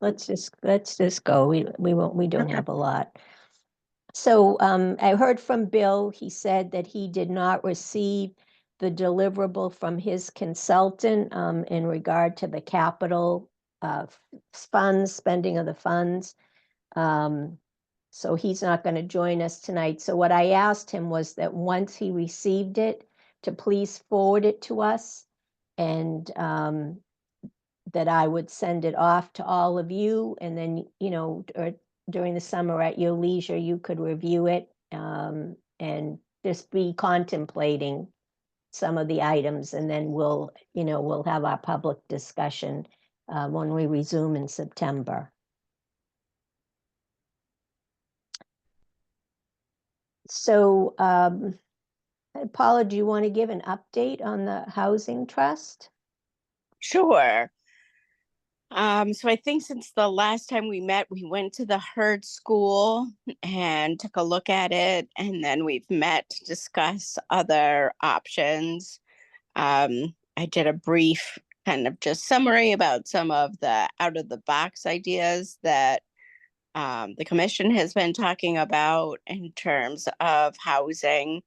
let's just go. We don't have a lot. So I heard from Bill. He said that he did not receive the deliverable from his consultant in regard to the capital funds, spending of the funds. So he's not going to join us tonight. So what I asked him was that once he received it, to please forward it to us, and that I would send it off to all of you, and then, or during the summer at your leisure, you could review it and just be contemplating some of the items, and then we'll have our public discussion when we resume in September. So, Paula, do you want to give an update on the housing trust? Sure. So I think since the last time we met, we went to the Herd School and took a look at it, and then we've met to discuss other options. I did a brief kind of just summary about some of the out-of-the-box ideas that the commission has been talking about in terms of housing,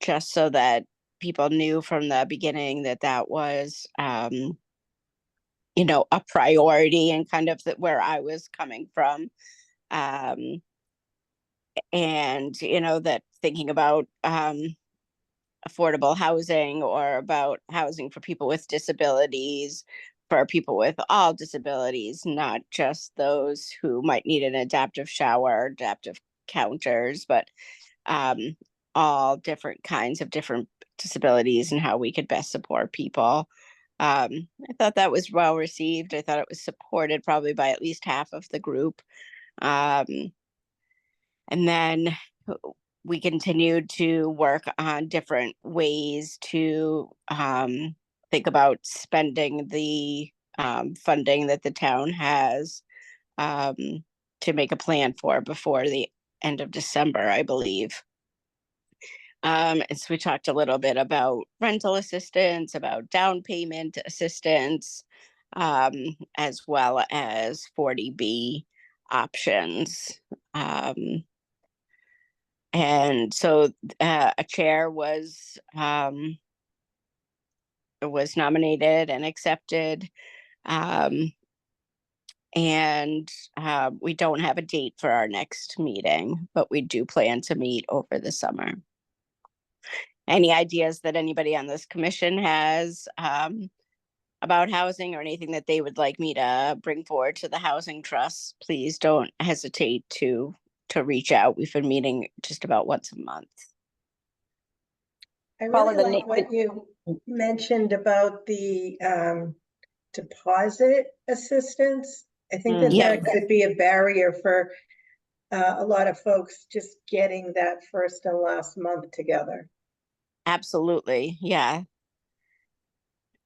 just so that people knew from the beginning that that was a priority, and kind of where I was coming from. And, that thinking about affordable housing, or about housing for people with disabilities, for people with all disabilities, not just those who might need an adaptive shower, adaptive counters, but all different kinds of different disabilities, and how we could best support people. I thought that was well received. I thought it was supported probably by at least half of the group. And then we continued to work on different ways to think about spending the funding that the town has, to make a plan for before the end of December, I believe. And so we talked a little bit about rental assistance, about down payment assistance, as well as 40B options. And so a chair was nominated and accepted. And we don't have a date for our next meeting, but we do plan to meet over the summer. Any ideas that anybody on this commission has about housing, or anything that they would like me to bring forward to the Housing Trust, please don't hesitate to reach out. We've been meeting just about once a month. I really like what you mentioned about the deposit assistance. I think that could be a barrier for a lot of folks just getting that first and last month together. Absolutely. Yeah.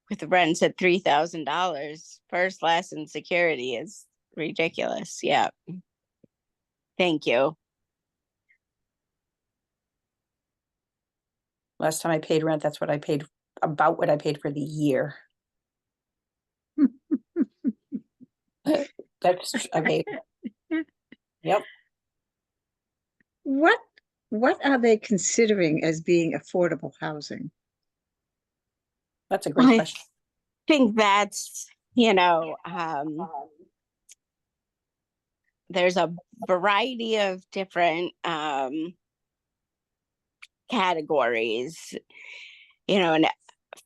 With the rents at $3,000, first, last, and security is ridiculous. Yeah. Thank you. Last time I paid rent, that's what I paid, about what I paid for the year. I paid. Yep. What are they considering as being affordable housing? That's a great question. I think that's, there's a variety of different categories, and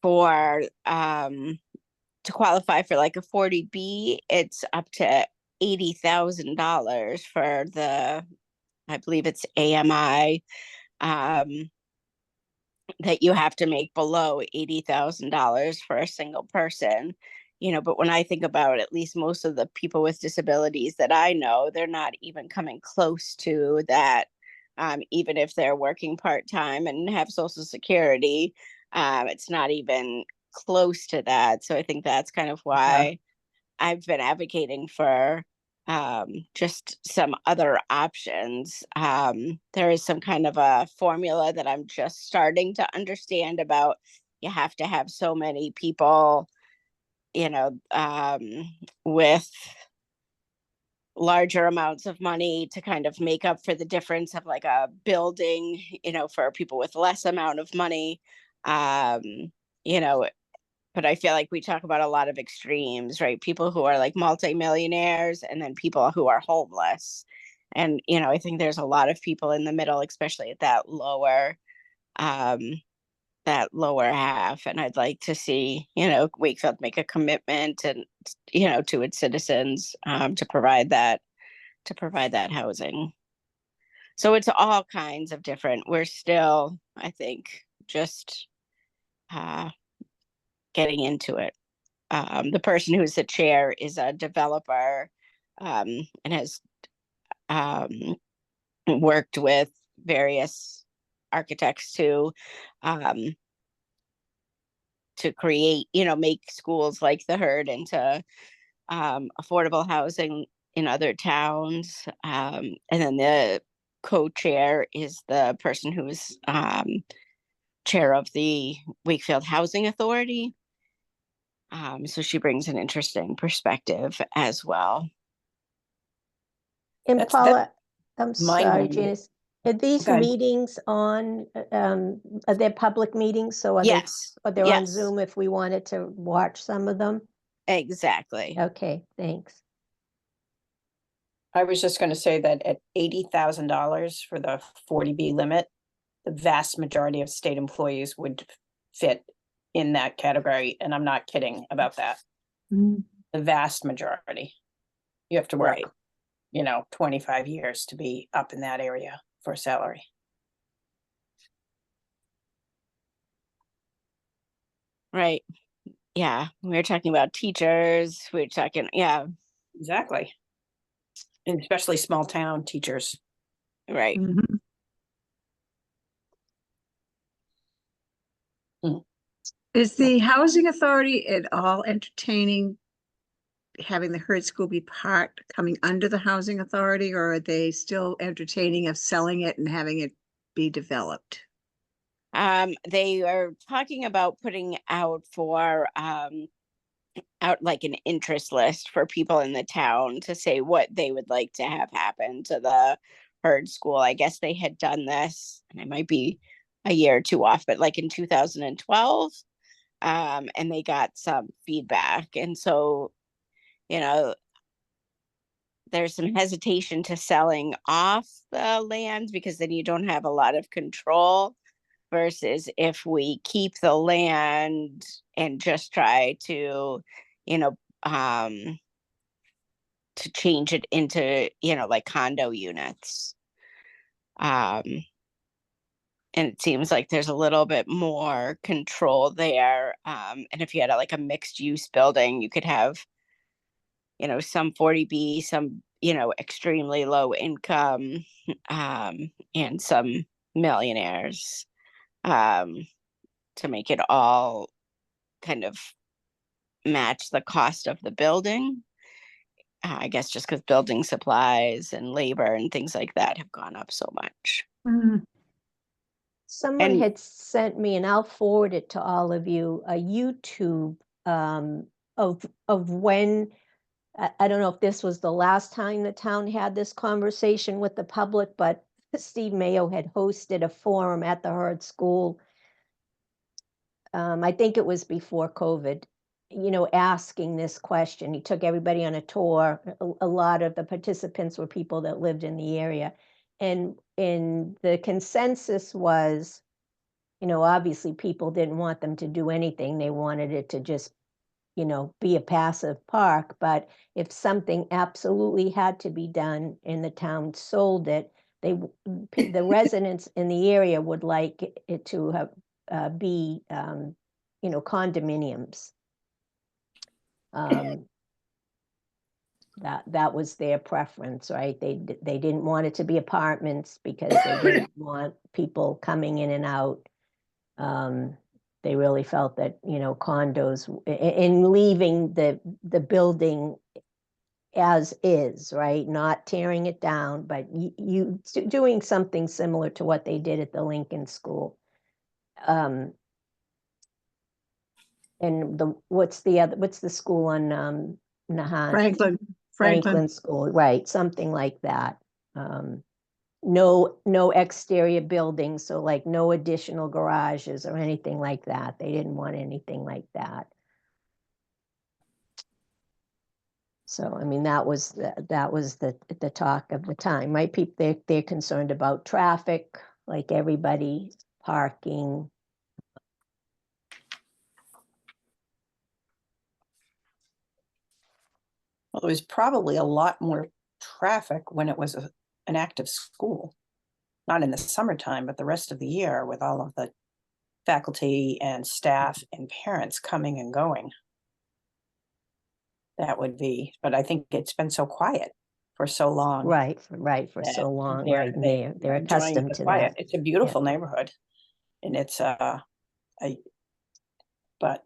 for to qualify for like a 40B, it's up to $80,000 for the, I believe it's AMI, that you have to make below $80,000 for a single person. But when I think about at least most of the people with disabilities that I know, they're not even coming close to that. Even if they're working part-time and have Social Security, it's not even close to that. So I think that's kind of why I've been advocating for just some other options. There is some kind of a formula that I'm just starting to understand about. You have to have so many people you know, with larger amounts of money to kind of make up for the difference of like a building, you know, for people with less amount of money. Um, you know, but I feel like we talk about a lot of extremes, right? People who are like multimillionaires and then people who are homeless. And, you know, I think there's a lot of people in the middle, especially at um, that lower half. And I'd like to see, you know, Wakefield make a commitment and, you know, to its citizens, to provide that housing. So it's all kinds of different. We're still, I think, just getting into it. The person who's the chair is a developer, and has worked with various architects to create, you know, make schools like the Herd into affordable housing in other towns. And then the co-chair is the person who's chair of the Wakefield Housing Authority. So she brings an interesting perspective as well. And That's Paula, I'm sorry, mind-blowing. Janice, are these Okay. meetings on, are they public meetings? So are they, Yes. are they on Yes. Zoom if we wanted to watch some of them? Exactly. Okay, thanks. I was just gonna say that at $80,000 for the 40B limit, the vast majority of state employees would fit in that category, and I'm not kidding about that. Mm. The vast majority. You have to work, Right. you know, 25 years to be up in that area for a salary. Right. Yeah. We were talking about teachers. We were talking, yeah. Exactly. And especially small town teachers. Right. Mhm. Is the housing authority at all entertaining having the Herd School be part coming under the housing authority, or are they still entertaining of selling it and having it be developed? They are talking about putting out out like an interest list for people in the town to say what they would like to have happen to the Herd School. I guess they had done this, and I might be a year or two off, but like in 2012. And they got some feedback. And so, you know, there's some hesitation to selling off the land because then you don't have a lot of control, versus if we keep the land and just try to, you know, to change it into, you know, like condo units. And it seems like there's a little bit more control there. And if you had like a mixed use building, you could have, you know, some 40B, some, you know, extremely low income, and some millionaires, to make it all kind of match the cost of the building. I guess just because building supplies and labor and things like that have gone up so much. Mm. Someone And had sent me, and I'll forward it to all of you, a YouTube of when, I don't know if this was the last time the town had this conversation with the public, but Steve Mayo had hosted a forum at the Herd School. I think it was before COVID, you know, asking this question. He took everybody on a tour. A lot of the participants were people that lived in the area. And the consensus was, you know, obviously people didn't want them to do anything. They wanted it to just, you know, be a passive park. But if something absolutely had to be done and the town sold it, the residents in the area would like it to have be, you know, condominiums. That was their preference, right? They didn't want it to be apartments because they didn't want people coming in and out. They really felt that, you know, condos in leaving the building as is, right? Not tearing it down, but you doing something similar to what they did at the Lincoln School. And what's the school on Nahant? Franklin. Franklin School, right, something like that. No exterior buildings, so like no additional garages or anything like that. They didn't want anything like that. So, I mean, that was the talk of the time, right? People, they're concerned about traffic, like everybody, parking. Well, there was probably a lot more traffic when it was an active school. Not in the summertime, but the rest of the year with all of the faculty and staff and parents coming and going. That would be, but I think it's been so quiet for so long. Right, for that so long, they're- right, and they- they're enjoying accustomed the to quiet. that. It's a beautiful neighborhood, and it's but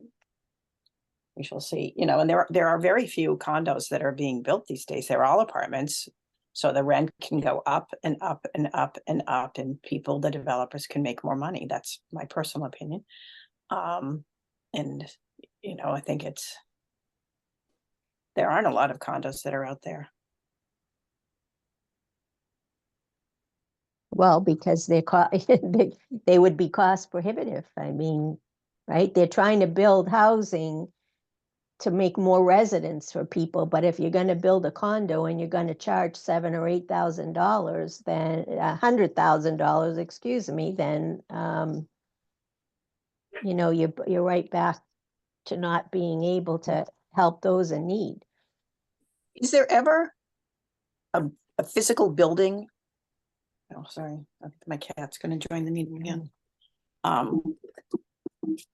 we shall see. You know, and there are very few condos that are being built these days. They're all apartments, so the rent can go up and up and up and up, and the developers can make more money. That's my personal opinion. And you know, I think there aren't a lot of condos that are out there. Well, because they would be cost prohibitive. I mean, right? They're trying to build housing to make more residents for people, but if you're going to build a condo and you're going to charge $7,000 or $8,000, then $100,000, excuse me, then you know, you're right back to not being able to help those in need. Is there ever a physical building? Oh, sorry, I think my cat's going to join the meeting again.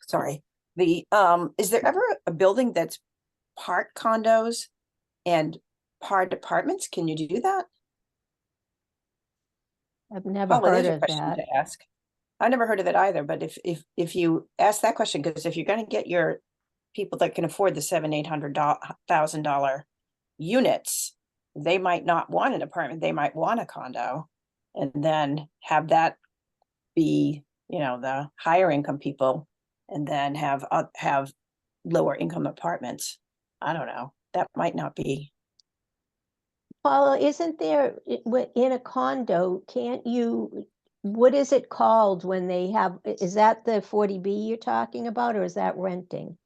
Sorry. Is there ever a building that's part condos and part apartments? Can you do that? I've never Oh, well, heard there's a of question that. to ask. I never heard of it either, but if you ask that question, because if you're going to get your people that can afford the $700,000-$800,000 units, they might not want an apartment, they might want a condo, and then have that be, you know, the higher income people, and then have lower income apartments. I don't know. That might not be. Paula, isn't there in a condo, can't you, what is it called when they have, is that the 40B you're talking about, or is that renting?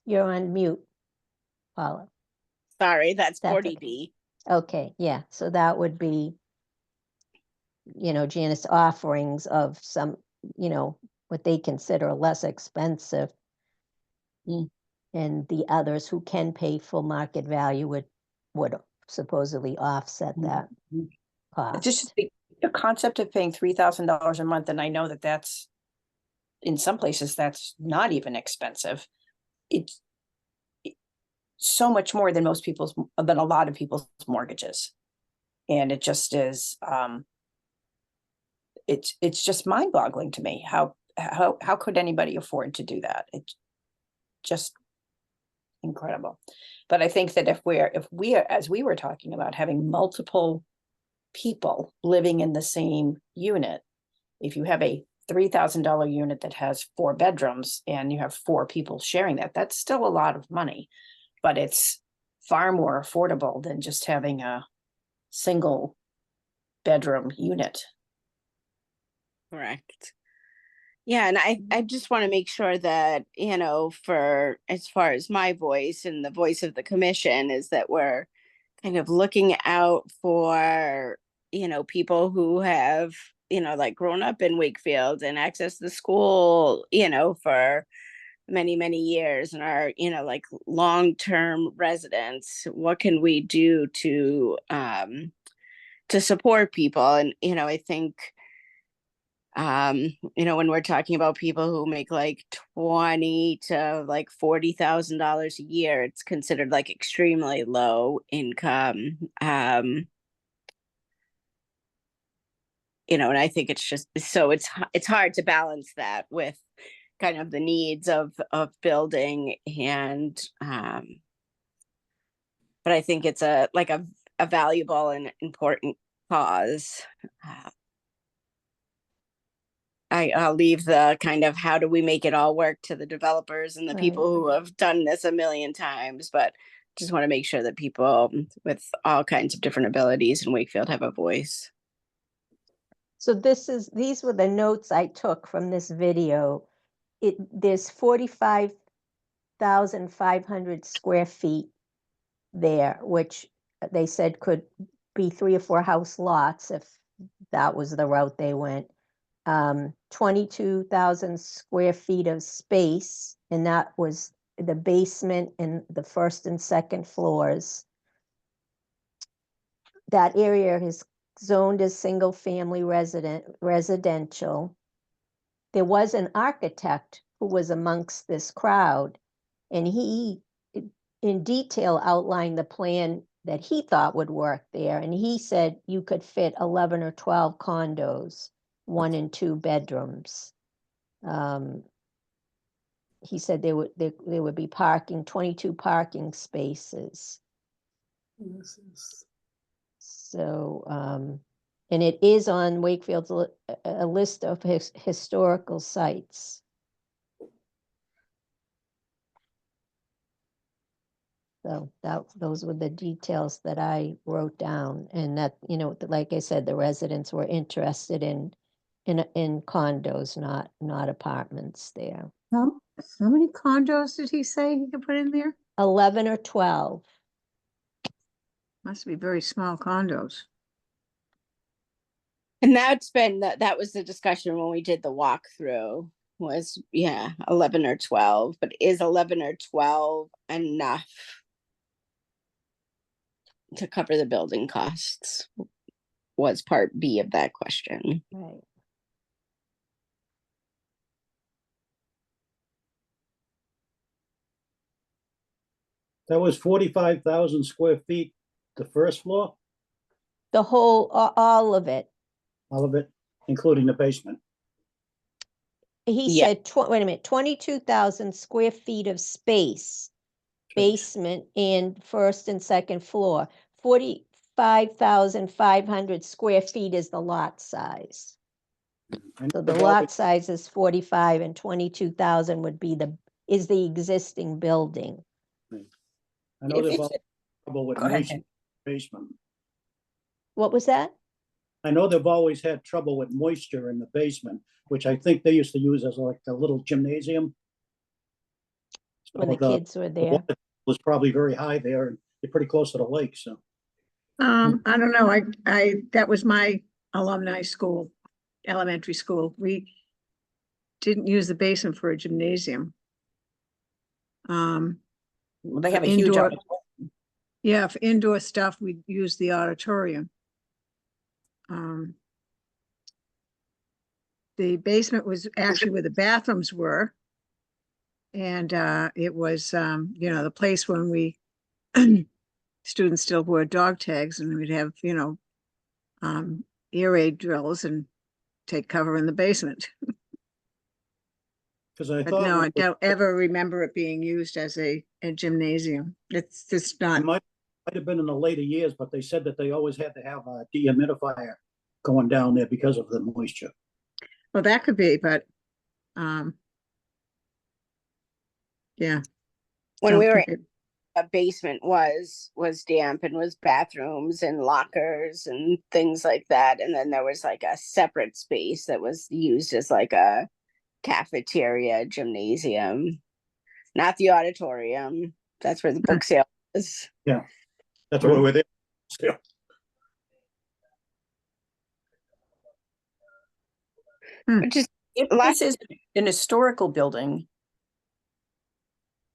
You're on mute, Paula. Sorry, that's That's 40B. Okay, yeah, so that would be, you know, Janice, offerings of some, you know, what they consider less expensive. And the others who can pay full market value would supposedly offset that It's cost. just the concept of paying $3,000 a month, and I know that that's in some places that's not even expensive. It's so much more than than a lot of people's mortgages, and it just is. It's just mind-boggling to me how could anybody afford to do that? It's just incredible. But I think that if we are, as we were talking about, having multiple people living in the same unit, if you have a $3,000 unit that has 4 bedrooms and you have 4 people sharing that, that's still a lot of money, but it's far more affordable than just having a single bedroom unit. Correct. Yeah, and I just want to make sure that, you know, for as far as my voice and the voice of the commission, is that we're kind of looking out for, you know, people who have, you know, like grown up in Wakefield and access the school, you know, for many, many years and are, you know, like long-term residents. What can we do to support people? And, you know, I think you know, when we're talking about people who make like 20 to like $40,000 a year, it's considered like extremely low income. You know, and I think it's just so it's hard to balance that with kind of the needs of building, and but I think it's a valuable and important cause. I'll leave the kind of how do we make it all work to the developers and the Right. people who have done this a million times, but just want to make sure that people with all kinds of different abilities in Wakefield have a voice. So these were the notes I took from this video. There's 45,500 square feet there, which they said could be 3 or 4 house lots if that was the route they went. 22,000 square feet of space, and that was the basement and the first and second floors. That area is zoned as single-family residential. There was an architect who was amongst this crowd, and he in detail outlined the plan that he thought would work there. And he said you could fit 11 or 12 condos, 1 and 2 bedrooms. He said there would be 22 parking spaces. So, and it is on Wakefield's a list of historical sites. So those were the details that I wrote down, and that, you know, like I said, the residents were interested in condos, not apartments there. How many condos did he say he could put in there? 11 or 12. Must be very small condos. And that was the discussion when we did the walkthrough was, 11 or 12, but is 11 or 12 enough to cover the building costs? Was part B of that question. Right. That was 45,000 square feet, the first floor, The whole, all of it. all of it, including the basement. He Yeah. said, wait a minute, 22,000 square feet of space, basement and first and second floor. 45,500 square feet is the lot size. I know So the they've lot always- size is 45 and 22,000 would be is the existing building. I know If they've it's- always had trouble with Go ahead, moisture in Jen. the basement. What was that? I know they've always had trouble with moisture in the basement, which I think they used to use as like a little gymnasium. When So the kids were the there. water was probably very high there, and you're pretty close to the lake, so. I don't know, that was my alumni school, elementary school. We didn't use the basement for a gymnasium. Well, they for have a huge indoor- auditorium. Yeah, for indoor stuff, we use the auditorium. The basement was actually where the bathrooms were. And it was, the place when we, students still wore dog tags, and we'd have, ear raid drills and take cover in the basement. Because I But thought no, when I it was- don't ever remember it being used as a gymnasium. It's just it not, might have been in the later years, but they said that they always had to have a dehumidifier going down there because of the moisture. well, that could be, but, yeah. When so we were it- a basement was damp and was bathrooms and lockers and things like that, and then there was like a separate space that was used as like a cafeteria gymnasium, not the auditorium. That's where the book sale is. That's why we're there. Still. Which is If Last- this is an historical building,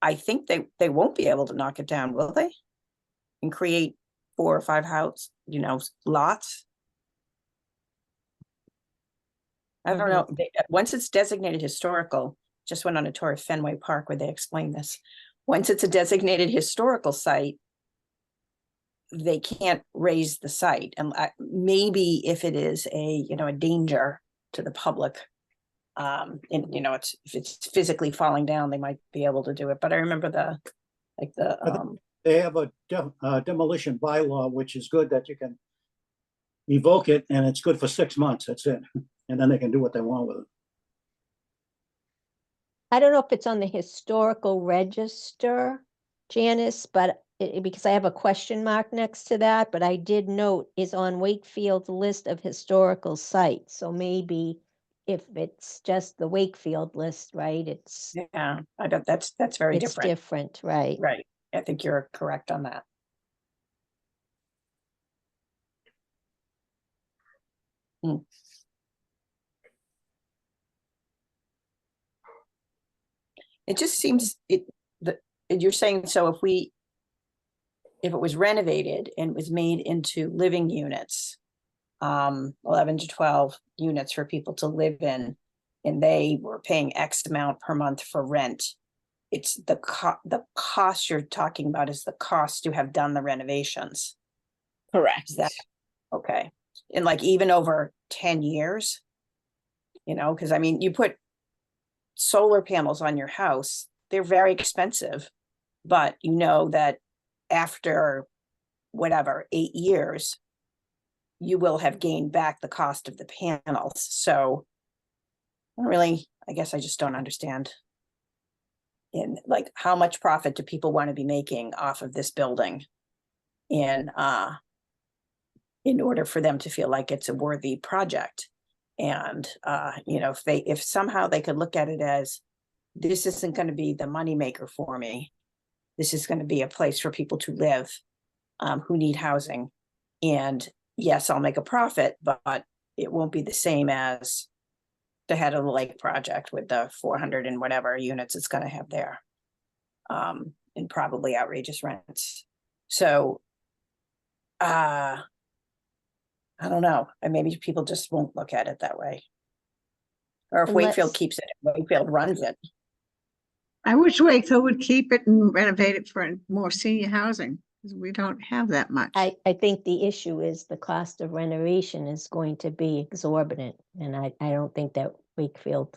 I think they won't be able to knock it down, will they? And create 4 or 5 house, lots? I don't know. Once it's designated historical, just went on a tour of Fenway Park where they explained this. Once it's a designated historical site, they can't raise the site. And maybe if it is a danger to the public, and if it's physically falling down, they might be able to do it. But I remember They have a demolition bylaw, which is good that you can evoke it, and it's good for 6 months. That's it. And then they can do what they want with it. I don't know if it's on the historical register, Janice, but because I have a question mark next to that, but I did note is on Wakefield's list of historical sites. So maybe if it's just the Wakefield list, right? It's Yeah, I don't, that's very it's different. different, right? Right. I think you're correct on that. Hmm. It just seems you're saying, so if it was renovated and was made into living units, 11 to 12 units for people to live in, and they were paying X amount per month for rent, it's the cost you're talking about is the cost to have done the renovations. Correct. Is that okay? And like even over 10 years, because I mean, you put solar panels on your house, they're very expensive, but you know that after whatever, 8 years, you will have gained back the cost of the panels. So I guess I just don't understand like how much profit do people want to be making off of this building in order for them to feel like it's a worthy project. And if somehow they could look at it as, this isn't going to be the moneymaker for me, this is going to be a place for people to live who need housing. And yes, I'll make a profit, but it won't be the same as the Head of the Lake project with the 400 and whatever units it's going to have there. And probably outrageous rents. So I don't know. And maybe people just won't look at it that way. Or if Wakefield Unless, keeps it, Wakefield runs it. I wish Wakefield would keep it and renovate it for more senior housing, because we don't have that much. I think the issue is the cost of renovation is going to be exorbitant, and I don't think that Wakefield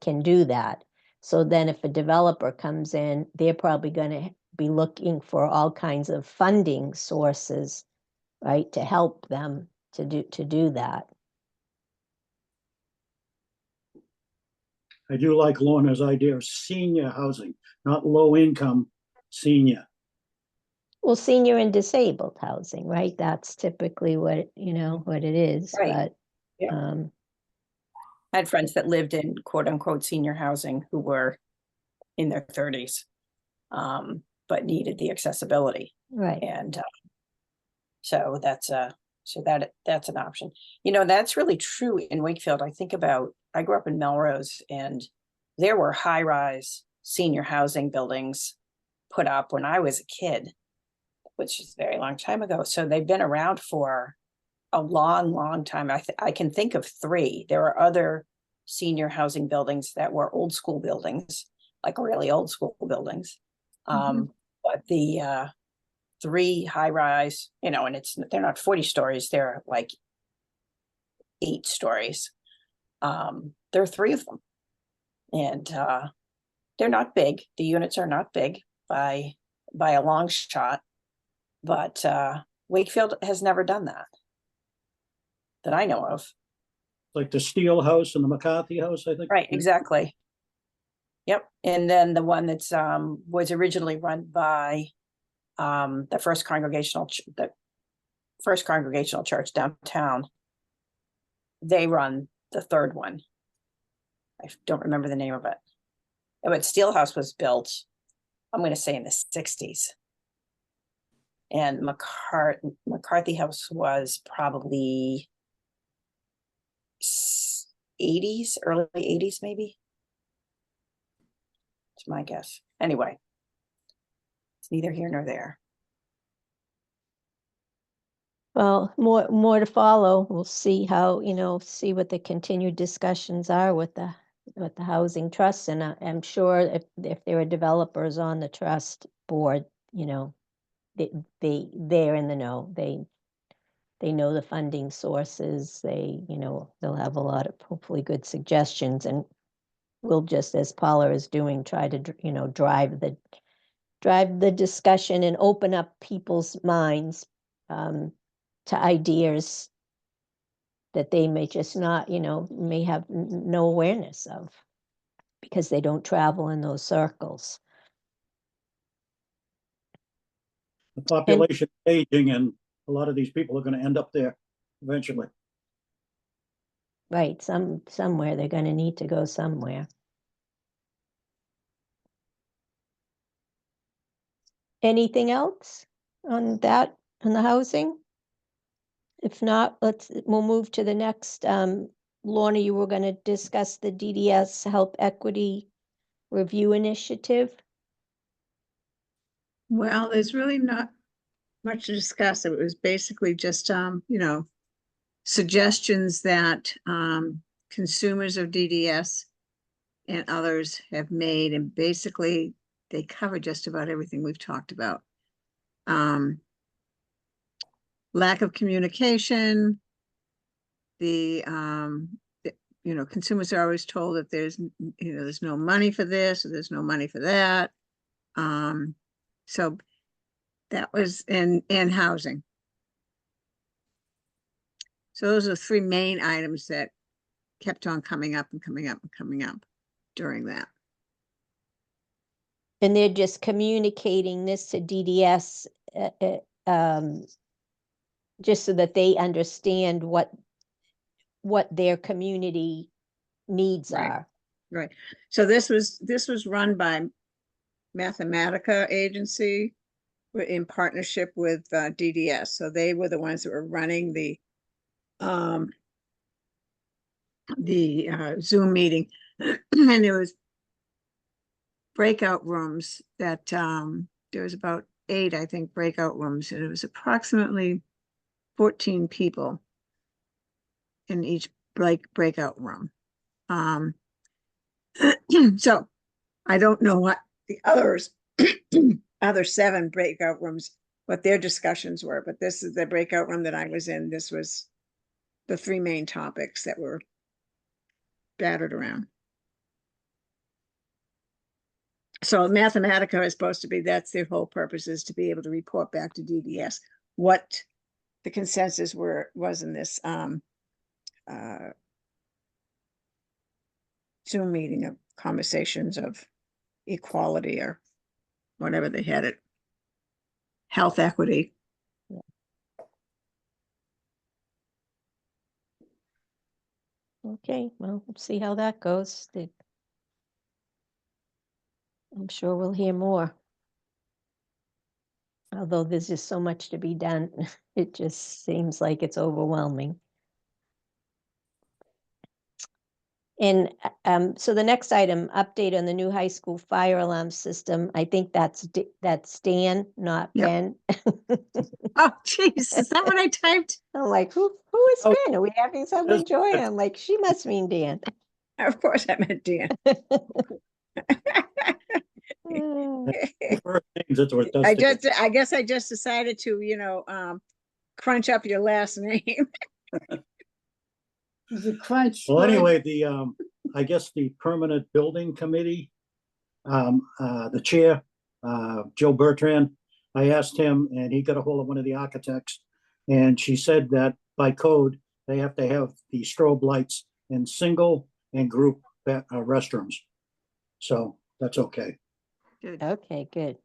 can do that. So then if a developer comes in, they're probably going to be looking for all kinds of funding sources, right, to help them to do that. I do like Lorna's idea of senior housing, not low income senior. Well, senior and disabled housing, right? That's typically what what it is. Right. But Yeah. I had friends that lived in quote unquote senior housing who were in their 30s, but needed the accessibility. right. And so that's an option. That's really true in Wakefield. I grew up in Melrose, and there were high-rise senior housing buildings put up when I was a kid, which is a very long time ago. So they've been around for a long, long time. I can think of 3. There are other senior housing buildings that were old school buildings, like really old school buildings. But the 3 high rise, and they're not 40 stories, they're like 8 stories. There are 3 of them. And they're not big. The units are not big by a long shot. But Wakefield has never done that I know of. Like the Steele House and the McCarthy House, I think. Right, exactly. Yep. And then the one that's was originally run by the First Congregational Church downtown. They run the 3rd one. I don't remember the name of it. But Steele House was built, I'm going to say, in the 60s. And McCarthy House was probably 80s, early 80s, maybe. It's my guess. Anyway, it's neither here nor there. Well, more to follow. We'll see how, see what the continued discussions are with the housing trust. And I'm sure if there are developers on the trust board, they're in the know. They know the funding sources. They'll have a lot of hopefully good suggestions, and we'll just, as Paula is doing, try to drive the discussion and open up people's minds to ideas that they may just not, may have no awareness of, because they don't travel in those circles. The population is aging, and a lot of these people are going to end up there eventually. Right, somewhere they're going to need to go somewhere. Anything else on that, on the housing? If not, we'll move to the next. Lorna, you were going to discuss the DDS Health Equity Review Initiative. Well, there's really not much to discuss. It was basically just, you know, suggestions that consumers of DDS and others have made, and basically they cover just about everything we've talked about. Lack of communication, you know, consumers are always told that there's, you know, there's no money for this, or there's no money for that. So that was in housing. So those are three main items that kept on coming up and coming up and coming up during that. And they're just communicating this to DDS just so that they understand what their community needs Right. are. Right. So this was run by Mathematica Agency in partnership with DDS. So they were the ones that were running the Zoom meeting. And there was breakout rooms that there was about 8, I think, breakout rooms, and it was approximately 14 people in each breakout room. So I don't know what the others other 7 breakout rooms, what their discussions were, but this is the breakout room that I was in. This was the 3 main topics that were battered around. So Mathematica is supposed to be, that's their whole purpose, is to be able to report back to DDS what the consensus was in this Zoom meeting of conversations of equality, or whatever they had it, health equity. Okay, well, we'll see how that goes. I'm sure we'll hear more. Although there's just so much to be done, it just seems like it's overwhelming. And so the next item, update on the new high school fire alarm system. I think that's Dan, not Yep. Ben. Oh, geez, is that what I typed? I'm like, who is Oh, Ben? Are we having someone join? I'm like, she must mean Dan. Of course I meant Dan. First names, that's what it does to you. I guess I just decided to, you know, crunch up your last name. The crunch. Well, anyway, I guess the permanent building committee, the chair, Joe Bertrand, I asked him, and he got a hold of one of the architects, and she said that by code, they have to have the strobe lights in single and group restrooms. So that's okay. Good. Okay, good.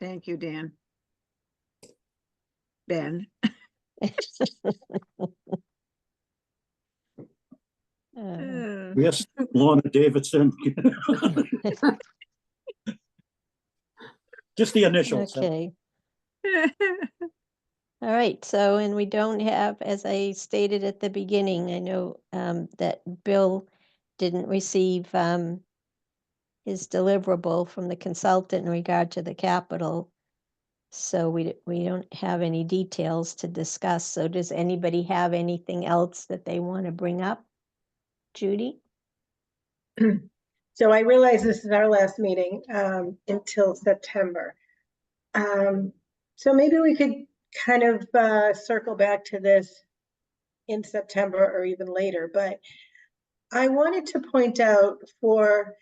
Thank you, Dan. Ben. Yes, Lorna Davidson. Just the initials. Okay. All right, so, and we don't have, as I stated at the beginning, I know that Bill didn't receive his deliverable from the consultant in regard to the capital. So we don't have any details to discuss. So does anybody have anything else that they want to bring up? Judy? So I realize this is our last meeting until September. So maybe we could kind of circle back to this in September or even later, but I wanted to point out for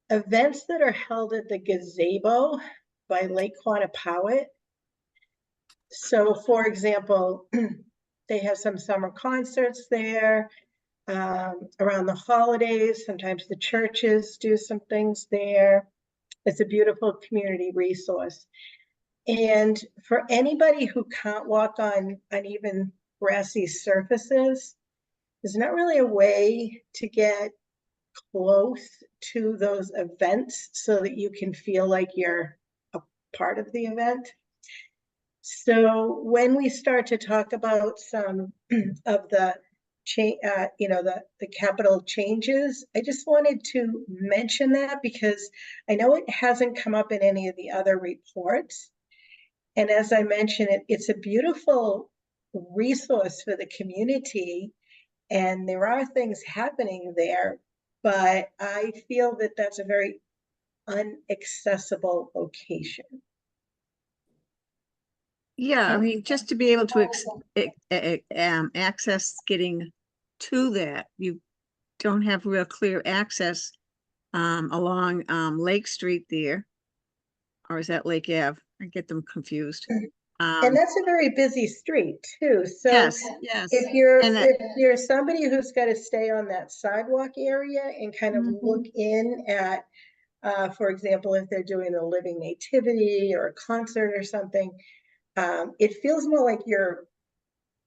events that are held at the gazebo by Lake Quannapowitt. So for example, they have some summer concerts there. around the holidays. Sometimes the churches do some things there. It's a beautiful community resource. And for anybody who can't walk on uneven grassy surfaces, there's not really a way to get close to those events so that you can feel like you're a part of the event. So when we start to talk about some of the the capital changes, I just wanted to mention that because I know it hasn't come up in any of the other reports. And as I mentioned, it's a beautiful resource for the community, and there are things happening there, but I feel that that's a very inaccessible location. Yeah, I mean, just to be able to access getting to that, you don't have real clear access along Lake Street there. Or is that Lake Ave? I get them confused. And that's a very busy street too. So Yes, yes. if you're And if you're somebody who's got to stay on that sidewalk area and kind of Mhm. look in at, for example, if they're doing a living nativity or a concert or something, it feels more like you're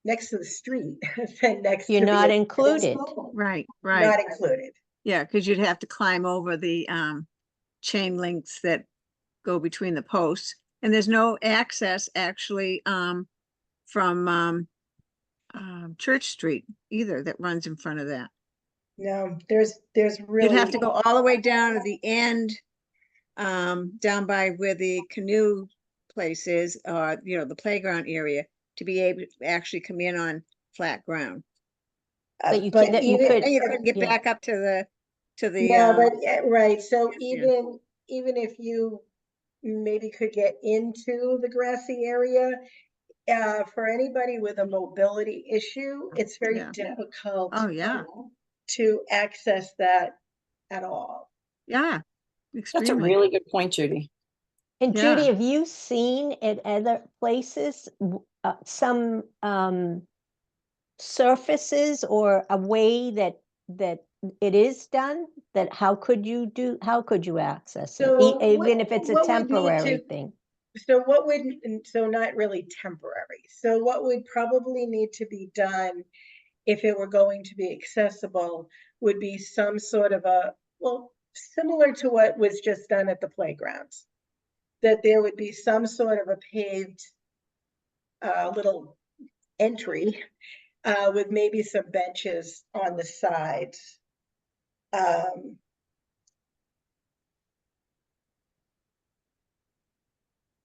next to the street than next You're to not the included. right, not included. Yeah, because you'd have to climb over the chain links that go between the posts. And there's no access actually from Church Street either that runs in front of that. No, there's really You'd have to go all the way down to the end, down by where the canoe place is, or the playground area, to be able to actually come in on flat ground. That you but can, that you even And you couldn't get yeah. back up to the no, but right. So yeah. even if you maybe could get into the grassy area, for anybody with a mobility issue, it's very Yeah. difficult Oh, yeah. to access that at all. Yeah, That's a extremely. really good point, Judy. And Judy, Yeah. have you seen at other places some surfaces or a way that it is done? That how could you access it? So Even if it's a what would need temporary to- thing? So not really temporary. So what would probably need to be done if it were going to be accessible would be some sort of similar to what was just done at the playgrounds, that there would be some sort of a paved little entry with maybe some benches on the sides.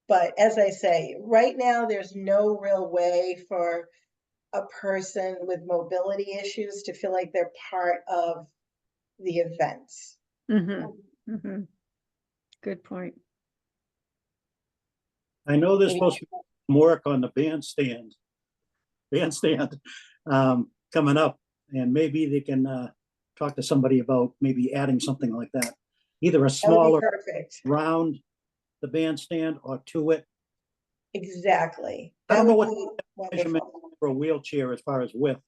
But as I say, right now, there's no real way for a person with mobility issues to feel like they're part of the events. Mm-hmm. Mm-hmm. Good point. I know there's supposed to be some work on the bandstand coming up, and maybe they can talk to somebody about maybe adding something like that. Either a That would be smaller perfect. round the bandstand or to it. Exactly. I don't know what what measurement for a wheelchair as far as width.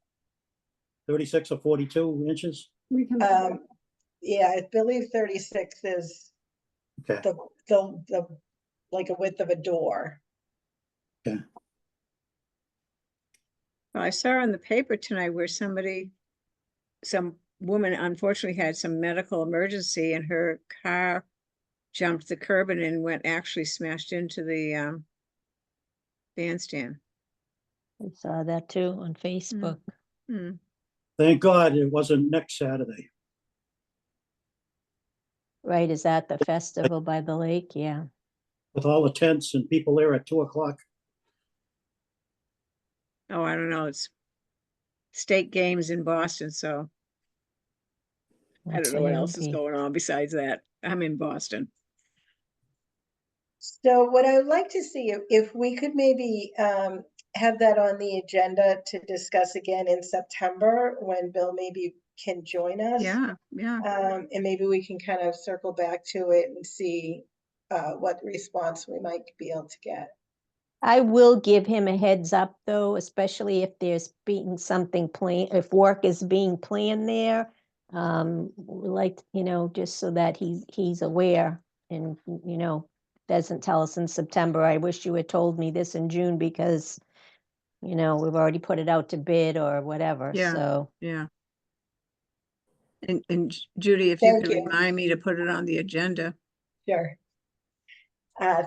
36 or 42 inches? Yeah, I believe 36 is Okay. the like a width of a door. Okay. Well, I saw in the paper tonight where some woman unfortunately had some medical emergency and her car jumped the curb and actually smashed into the bandstand. I saw that too on Facebook. Mm. Thank God it wasn't next Saturday. Right, is that the festival by the lake? Yeah. With all the tents and people there at 2 o'clock. Oh, I don't know. It's state games in Boston, so I don't know what else is going on besides that. I'm in Boston. So what I would like to see if we could maybe have that on the agenda to discuss again in September when Bill maybe can join us. Yeah, yeah. And maybe we can kind of circle back to it and see what response we might be able to get. I will give him a heads up though, especially if there's being something planned, if work is being planned there. Like, just so that he's aware and, doesn't tell us in September, I wish you had told me this in June because, we've already put it out to bid or whatever, Yeah. so. Yeah. And Judy, if you Thank could you. remind me to put it on the agenda. Sure.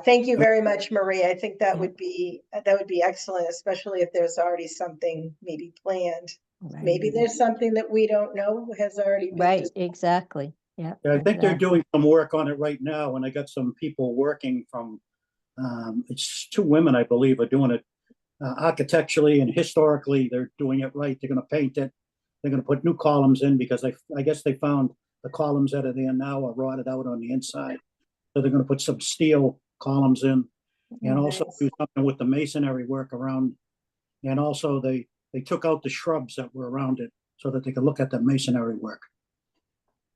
Thank you very much, Marie. I think that Yeah. would be excellent, especially if there's already something maybe planned. Right. Maybe there's something that we don't know has already been. Right, exactly, yeah. Yeah, I think they're exactly. doing some work on it right now, and I got some people working from, it's two women, I believe, are doing it architecturally and historically. They're doing it right. They're gonna paint it. They're gonna put new columns in because I guess they found the columns that are there now are rotted out on the inside. So they're gonna put some steel columns in and also Nice. do something with the masonry work around. And also they took out the shrubs that were around it so that they could look at the masonry work.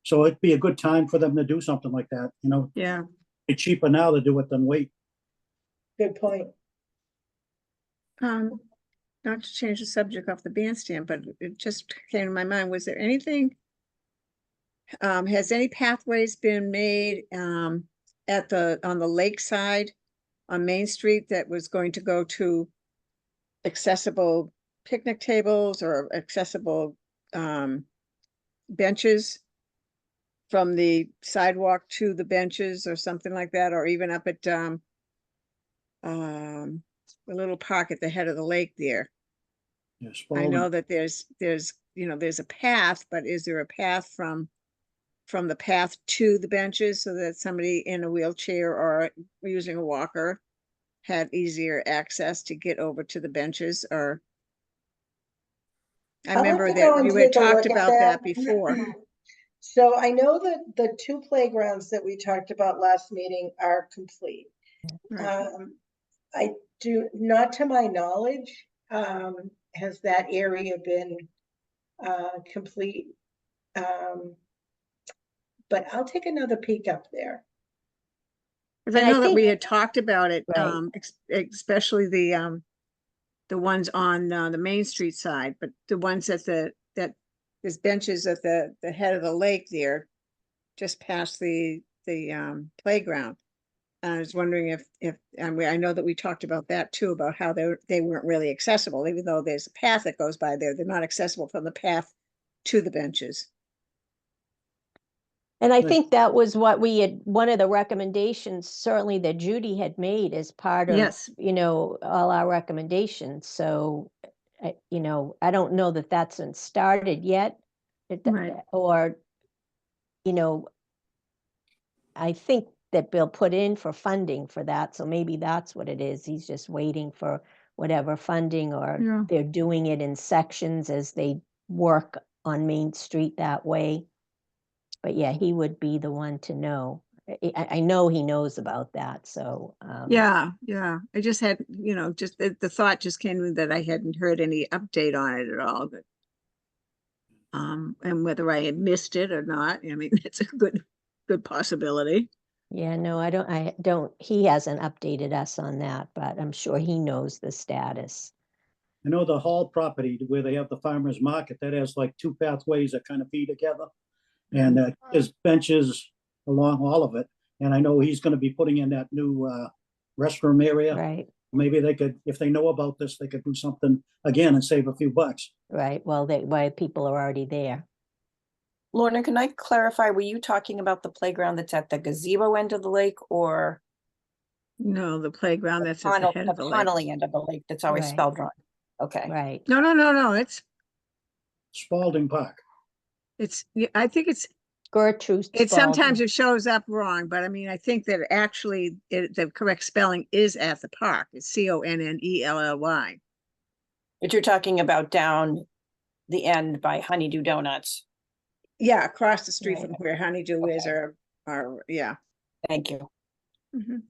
So it'd be a good time for them to do something like that, Yeah. It's cheaper now to do it than wait. Good point. Not to change the subject off the bandstand, but it just came to my mind. Was there anything? Has any pathways been made on the lakeside on Main Street that was going to go to accessible picnic tables or accessible benches from the sidewalk to the benches or something like that, or even up at the little park at the head of the lake there? Yeah, I Spalding. know that there's a path, but is there a path from the path to the benches so that somebody in a wheelchair or using a walker had easier access to get over to the benches? Or I I'll have remember to that go and you had take a talked look at about that before. So I know that the two playgrounds that we talked about last meeting are complete. Right. I do, not to my knowledge, has that area been complete. But I'll take another peek up there. Because I And I know that we think- had talked about it, Right. Especially the ones on the Main Street side, but the ones that there's benches at the head of the lake there, just past the playground. I was wondering if I know that we talked about that too, about how they weren't really accessible, even though there's a path that goes by there. They're not accessible from the path to the benches. And I Right. think that was what one of the recommendations certainly that Judy had made as part of, Yes. all our recommendations. So, I don't know that that's been started yet. Right. Or, I think that Bill put in for funding for that. So maybe that's what it is. He's just waiting for whatever funding, or Yeah. they're doing it in sections as they work on Main Street that way. But yeah, he would be the one to know. I know he knows about that, so. Yeah. I just had, just the thought just came to me that I hadn't heard any update on it at all, but and whether I had missed it or not, I mean, it's a good possibility. Yeah, no, I don't, he hasn't updated us on that, but I'm sure he knows the status. I know the Hall property where they have the farmer's market, that has like two pathways that kind of feed together. And there's benches along all of it. And I know he's gonna be putting in that new restroom area. Right, Maybe they could, if they know about this, they could do something again and save a few bucks. right. Well, why people are already there. Lorna, can I clarify, were you talking about the playground that's at the gazebo end of the lake or No, the playground that's at the head of the lake. Connolly end of the lake that's always Right. spelled wrong? Okay. Right. No, Spalding Park. I think Gertrude sometimes Spalding. it shows up wrong, but I mean, I think that actually the correct spelling is at the park. It's Connelly. But you're talking about down the end by Honeydew Donuts. Yeah, across the street Right. from where Honeydew is, Okay. or yeah. Thank you. Mhm.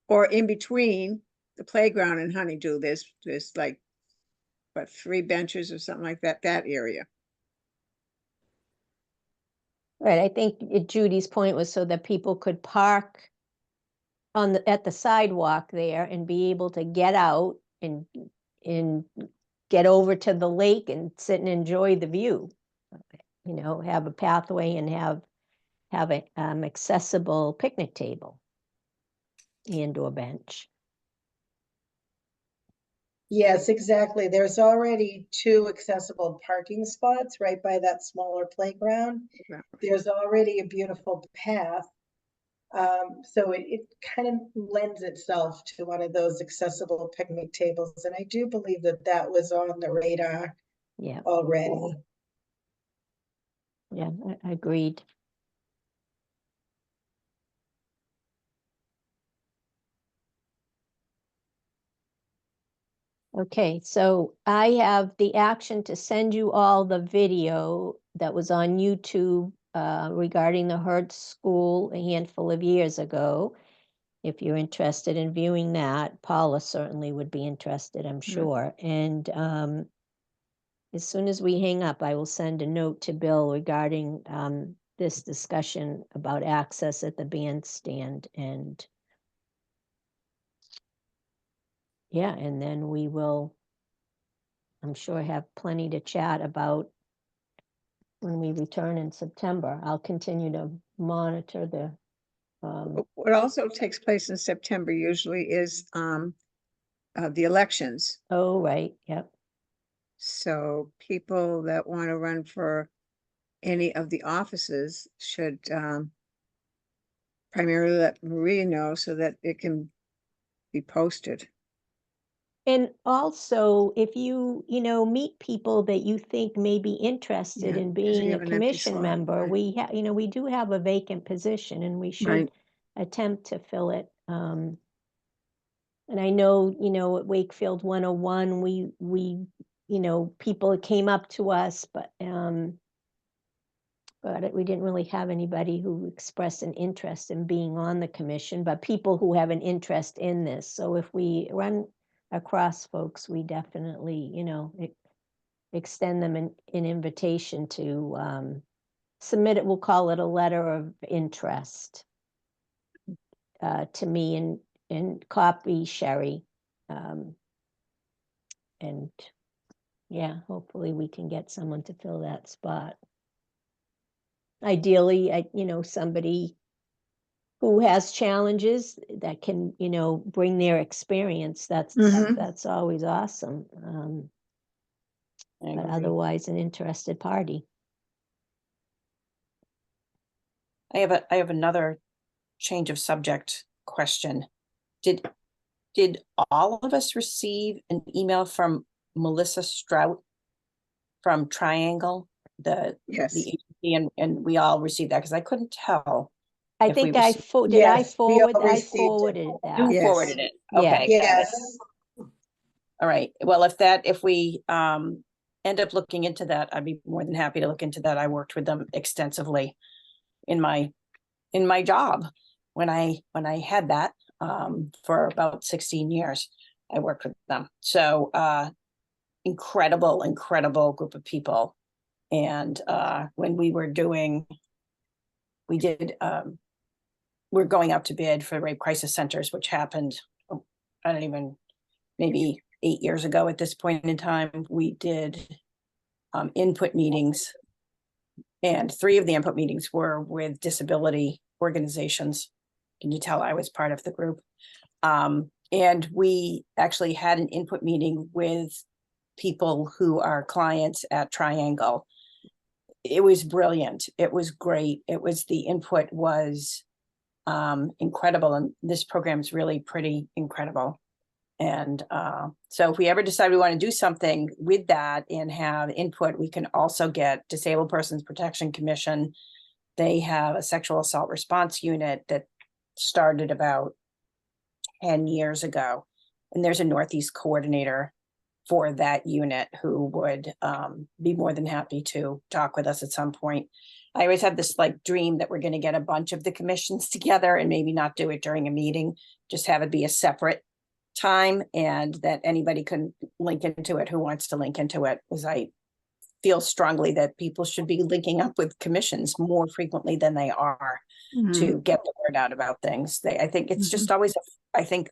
Or in between the playground and Honeydew, there's like, what, 3 benches or something like that area. Right, I think Judy's point was so that people could park at the sidewalk there and be able to get out and get over to the lake and sit and enjoy the view. You know, have a pathway and have a accessible picnic table and or bench. Yes, exactly. There's already 2 accessible parking spots right by that smaller playground. Yeah. There's already a beautiful path. So it kind of lends itself to one of those accessible picnic tables. And I do believe that that was on the radar Yeah, already. yeah, I agreed. Okay, so I have the action to send you all the video that was on YouTube regarding the Hertz School a handful of years ago. If you're interested in viewing that, Paula certainly would be interested, I'm sure. And as soon as we hang up, I will send a note to Bill regarding this discussion about access at the bandstand. And yeah, and then we will, I'm sure, have plenty to chat about when we return in September. I'll continue to monitor the, What also takes place in September usually is the elections. oh, right, yep. So people that want to run for any of the offices should primarily let Maria know so that it can be posted. And also, if you meet people that you think may be interested Yeah, in 'cause we being a have an empty commission slot, member, right. we do have a vacant position and we should Right. attempt to fill it. And I know, at Wakefield 101, we people came up to us, but we didn't really have anybody who expressed an interest in being on the commission, but people who have an interest in this. So if we run across folks, we definitely, extend them an invitation to submit it. We'll call it a letter of interest to me and copy Sherry. And yeah, hopefully we can get someone to fill that spot. Ideally, somebody who has challenges that can, bring their experience. Mhm. That's always awesome. I But agree. otherwise an interested party. I have another change of subject question. Did all of us receive an email from Melissa Strout from Triangle, the Yes. agency, and we all received that? Because I couldn't tell. I If we think I received- did. I Yes, we all forward. I received it. forwarded You that. Yes. forwarded it. Yeah. Okay. got it. Yes, All right. Well, if we end up looking into that, I'd be more than happy to look into that. I worked with them extensively in my job when I had that for about 16 years. I worked with them. So incredible group of people. And when we're going out to bid for rape crisis centers, which happened, I don't even, maybe 8 years ago at this point in time. We did input meetings, and 3 of the input meetings were with disability organizations. Can you tell I was part of the group? And we actually had an input meeting with people who are clients at Triangle. It was brilliant. It was great. The input was incredible. And this program is really pretty incredible. And so if we ever decide we want to do something with that and have input, we can also get Disabled Persons Protection Commission. They have a sexual assault response unit that started about 10 years ago. And there's a Northeast coordinator for that unit who would be more than happy to talk with us at some point. I always have this dream that we're going to get a bunch of the commissions together and maybe not do it during a meeting, just have it be a separate time and that anybody can link into it who wants to link into it, because I feel strongly that people should be linking up with commissions more frequently than they are to get the word out about things. I think it's just always, I think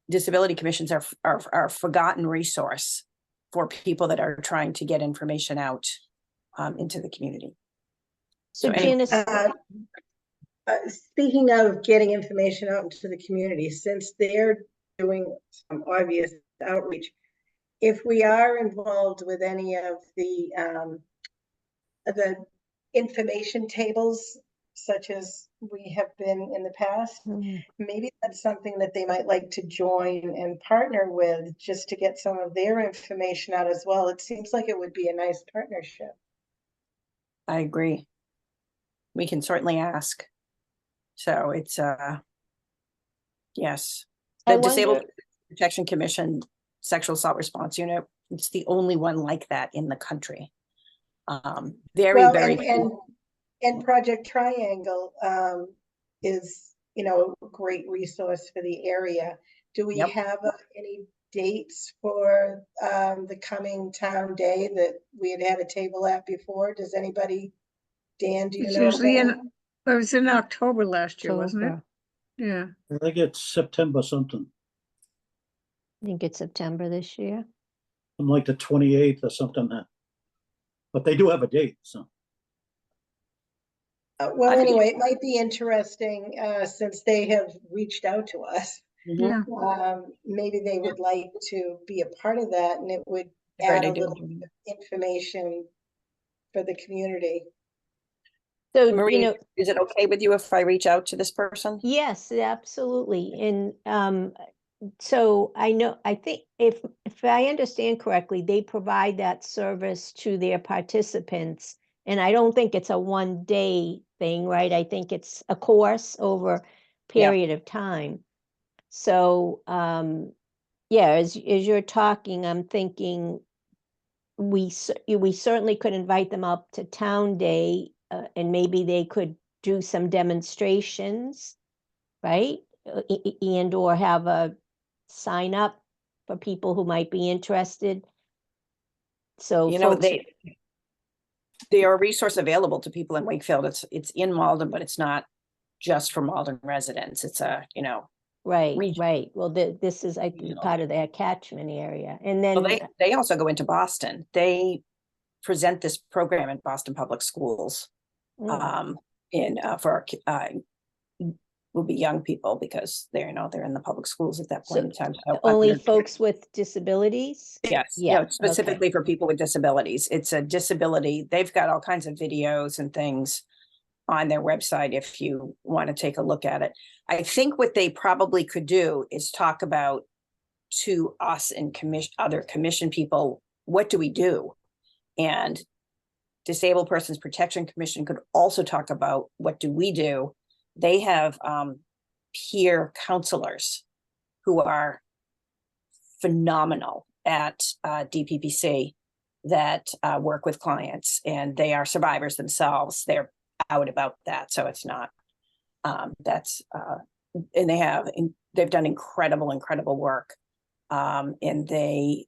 disability commissions are a forgotten resource for people that are trying to get information out into the community. So anyway, Janice, Speaking of getting information out into the community, since they're doing some obvious outreach, if we are involved with any of the information tables, such as we have been in the past, maybe that's something that they might like to join and partner with, just to get some of their information out as well. It seems like it would be a nice partnership. I agree. We can certainly ask. So it's yes. I The Disabled wonder, Protection Commission Sexual Assault Response Unit, it's the only one like that in the country. Very, Well, very and Project Triangle is, you know, a great resource for the area. Do we Yep. have any dates for the coming town day that we had a table at before? Does anybody, Dan, do you It's know? usually about in, it was in October last year, wasn't it? October. Yeah. I think it's September something, I think it's September this year. I'm like the 28th or something. But they do have a date, so. Well, I'd be- anyway, it might be interesting since they have reached out to us. Mhm. Yeah. Maybe they would like to be a part of that, and it would Great add a idea. little bit of information for the community. So, Marie, is it okay with you if I reach out to this person? yes, absolutely. And so I think if I understand correctly, they provide that service to their participants. And I don't think it's a 1-day thing, right? I think it's a course over a period of time. So, yeah, as you're talking, I'm thinking we certainly could invite them up to Town Day, and maybe they could do some demonstrations, right? And or have a sign up for people who might be interested. So You know, folks, they are a resource available to people in Wakefield. It's in Malden, but it's not just for Malden residents. It's a, you know, right, region. right. Well, this is, I think, Regional. part of their catchment area. And Well, then, they also go into Boston. They present this program in Boston Public Schools. In for will be young people because they're, you know, they're in the public schools at that point in time. So, only folks with disabilities? yes, Yeah, no, specifically for people with disabilities. It's a disability. They've got all kinds of videos and things on their website if you want to take a look at it. I think what they probably could do is talk about to us and other commission people, what do we do? And Disabled Persons Protection Commission could also talk about what do we do. They have peer counselors who are phenomenal at DPPC that work with clients, and they are survivors themselves. They're out about that, so it's not that's and they've done incredible work, and they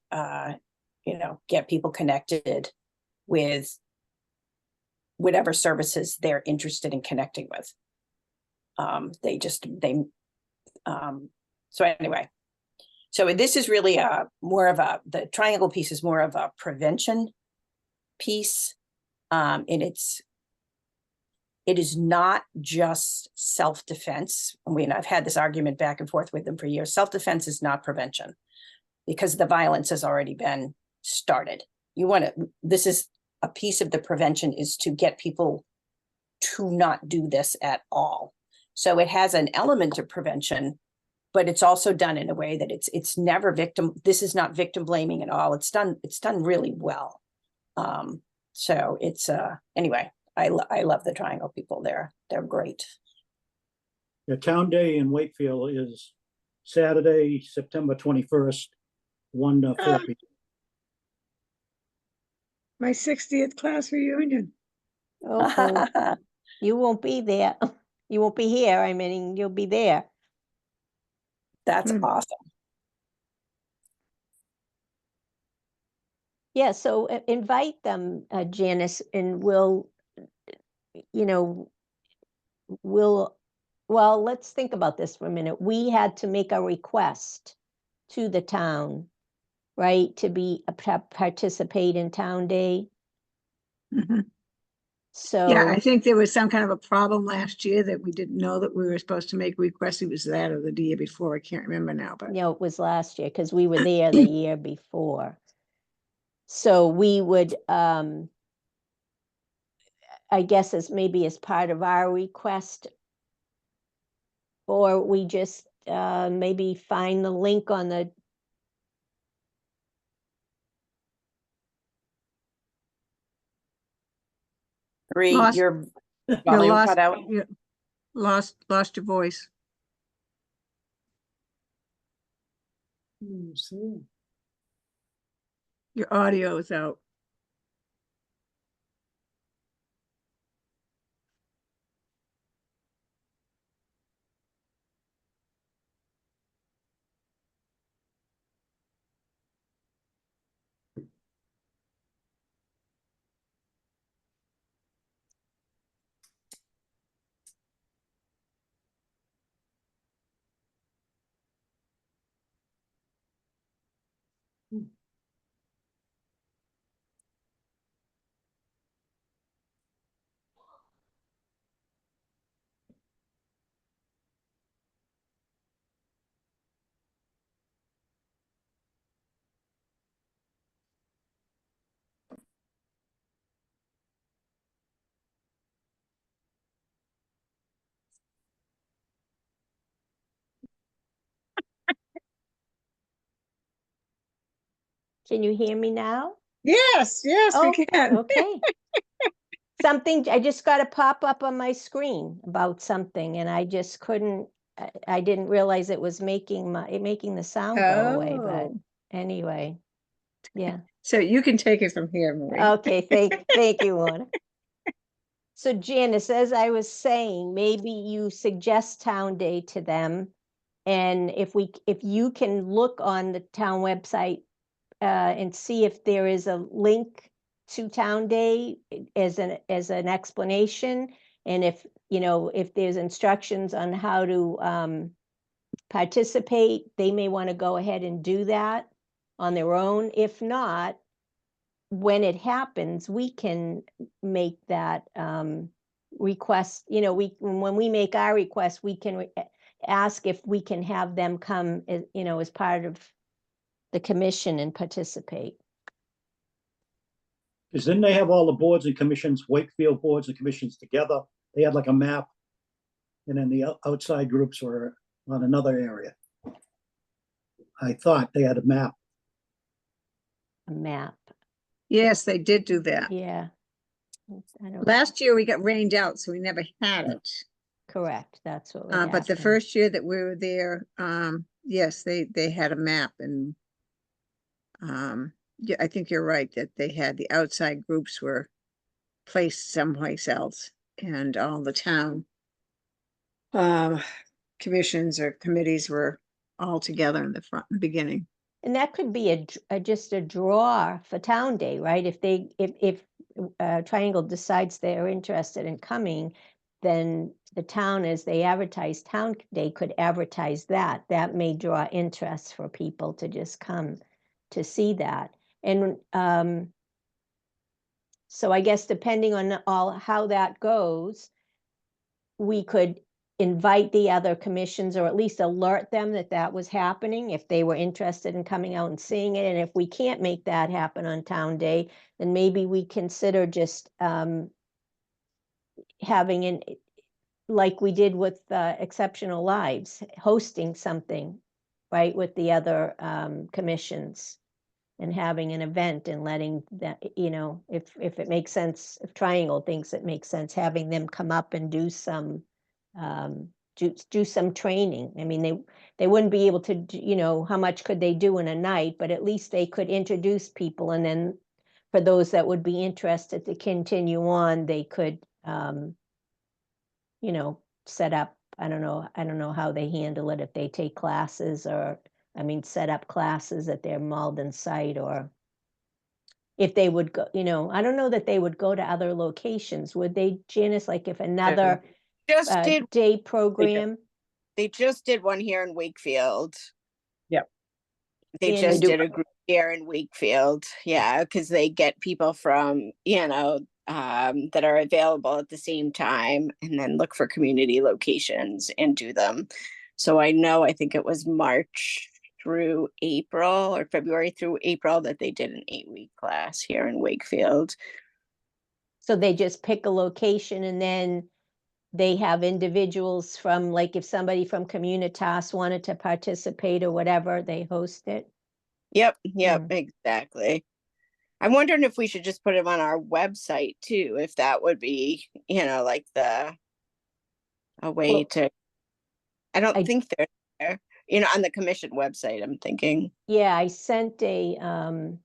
you know, get people connected with whatever services they're interested in connecting with. So anyway, so this is really the triangle piece is more of a prevention piece. And it is not just self-defense. I mean, I've had this argument back and forth with them for years. Self-defense is not prevention because the violence has already been started. This is a piece of the prevention is to get people to not do this at all. So it has an element of prevention, but it's also done in a way that it's never victim. This is not victim blaming at all. It's done really well. So it's anyway, I love the Triangle people. They're great. The town day in Wakefield is Saturday, September 21st, 1 to 4 p.m. My 60th class reunion. Oh, you won't be there. You won't be here. I mean, you'll be there. That's awesome. Yeah, so invite them, Janice, and we'll, you know, well, let's think about this for a minute. We had to make a request to the town, right, to be, participate in Town Day. Mhm. So. Yeah, I think there was some kind of a problem last year that we didn't know that we were supposed to make requests. It was that or the year before. I can't remember now, but No, it was last year because we were there the year before. So we would, I guess as maybe as part of our request, or we just maybe find the link on the, Marie, Lost- your you volume lost, cut out. you lost your voice. Your audio is out. can you hear me now? Yes, yes, Oh, we can. okay. Something, I just got a pop up on my screen about something and I just couldn't, I didn't realize it was making the sound go away, but Oh, anyway, yeah. so you can take it from here, Marie. Okay, thank you, Lorna. So Janice, as I was saying, maybe you suggest Town Day to them. And if you can look on the town website and see if there is a link to Town Day as an explanation. And if, if there's instructions on how to participate, they may want to go ahead and do that on their own. If not, when it happens, we can make that request. When we make our request, we can ask if we can have them come, as part of the commission and participate. Because then they have all the boards and commissions, Wakefield boards and commissions together. They had like a map. And then the outside groups were on another area. I thought they had a map. A map. Yes, they did do that. Yeah. I don't, Last year we got rained out, so we never had it. correct. That's what But the first year that we were there, yes, they had a map and yeah, I think you're right that they had the outside groups were placed someplace else and all the town commissions or committees were all together in the beginning. And that could be just a draw for Town Day, right? If Triangle decides they're interested in coming, then the town, as they advertise Town Day, could advertise that. That may draw interest for people to just come to see that. And so I guess depending on how that goes, we could invite the other commissions or at least alert them that that was happening if they were interested in coming out and seeing it. And if we can't make that happen on Town Day, then maybe we consider just having like we did with Exceptional Lives, hosting something, right, with the other commissions and having an event and letting that, if it makes sense, if Triangle thinks it makes sense, having them come up and do some some training. I mean, they wouldn't be able to do, how much could they do in a night, but at least they could introduce people, and then for those that would be interested to continue on, they could set up, I don't know how they handle it, if they take classes or, I mean, set up classes at their Malden site or if they would go, I don't know that they would go to other locations, would they, Janice? Like if another Just did, day program they just did one here in Wakefield. Yep. They In- just They do. did a group here in Wakefield. Yeah, because they get people from, that are available at the same time and then look for community locations and do them. So I think it was March through April or February through April that they did an 8-week class here in Wakefield. so they just pick a location and then they have individuals from, like if somebody from Communitas wanted to participate or whatever, they host it. Yep, exactly. I'm wondering if we should just put them on our website too, if that would be, like a way Well, to, I don't I- think they're there, on the commission website, I'm thinking. Yeah, I sent an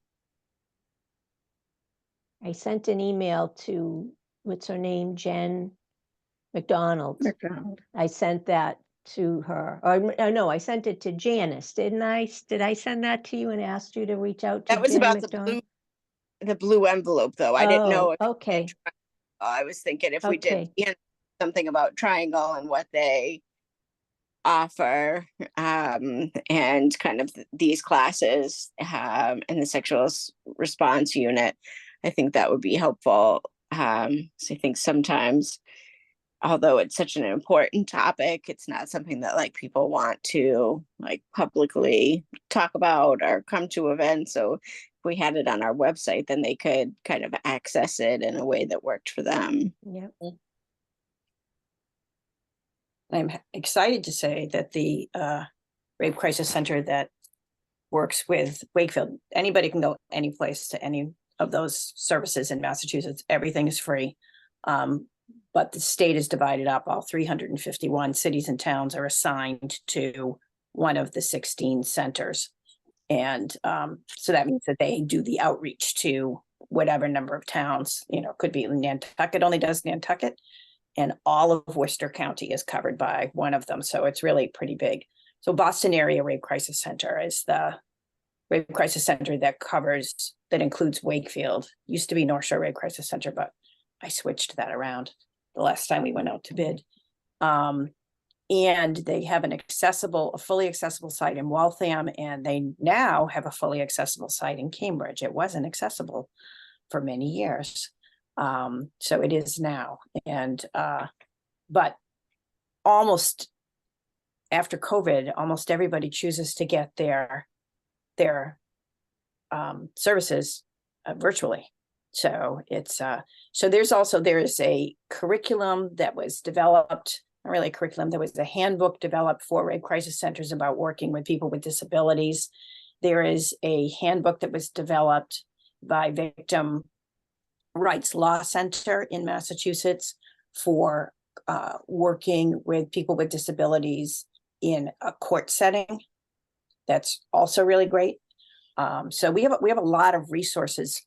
email to, what's her name, Jen McDonald. McDonald. I sent that to her, or no, I sent it to Janice, didn't I? Did I send that to you and asked you to reach out to That was Jen about McDonald? the blue envelope though. I didn't know Oh, if we did okay, triangle. I was thinking if we did, okay. something about Triangle and what they offer, and kind of these classes, in the sexual response unit. I think that would be helpful. So I think sometimes, although it's such an important topic, it's not something that like people want to like publicly talk about or come to events. So if we had it on our website, then they could kind of access it in a way that worked for them. Yep. I'm excited to say that the Rape Crisis Center that works with Wakefield, anybody can go any place to any of those services in Massachusetts. Everything is free. But the state is divided up. All 351 cities and towns are assigned to one of the 16 centers. And so that means that they do the outreach to whatever number of towns, could be Nantucket only does Nantucket, and all of Worcester County is covered by one of them. So it's really pretty big. So Boston Area Rape Crisis Center is the Rape Crisis Center that includes Wakefield. Used to be North Shore Rape Crisis Center, but I switched that around the last time we went out to bid. And they have a fully accessible site in Waltham, and they now have a fully accessible site in Cambridge. It wasn't accessible for many years. So it is now. And but almost after COVID, almost everybody chooses to get their services virtually. So it's so there is a curriculum that was developed, not really a curriculum, there was a handbook developed for rape crisis centers about working with people with disabilities. There is a handbook that was developed by Victim Rights Law Center in Massachusetts for working with people with disabilities in a court setting. That's also really great. So we have a lot of resources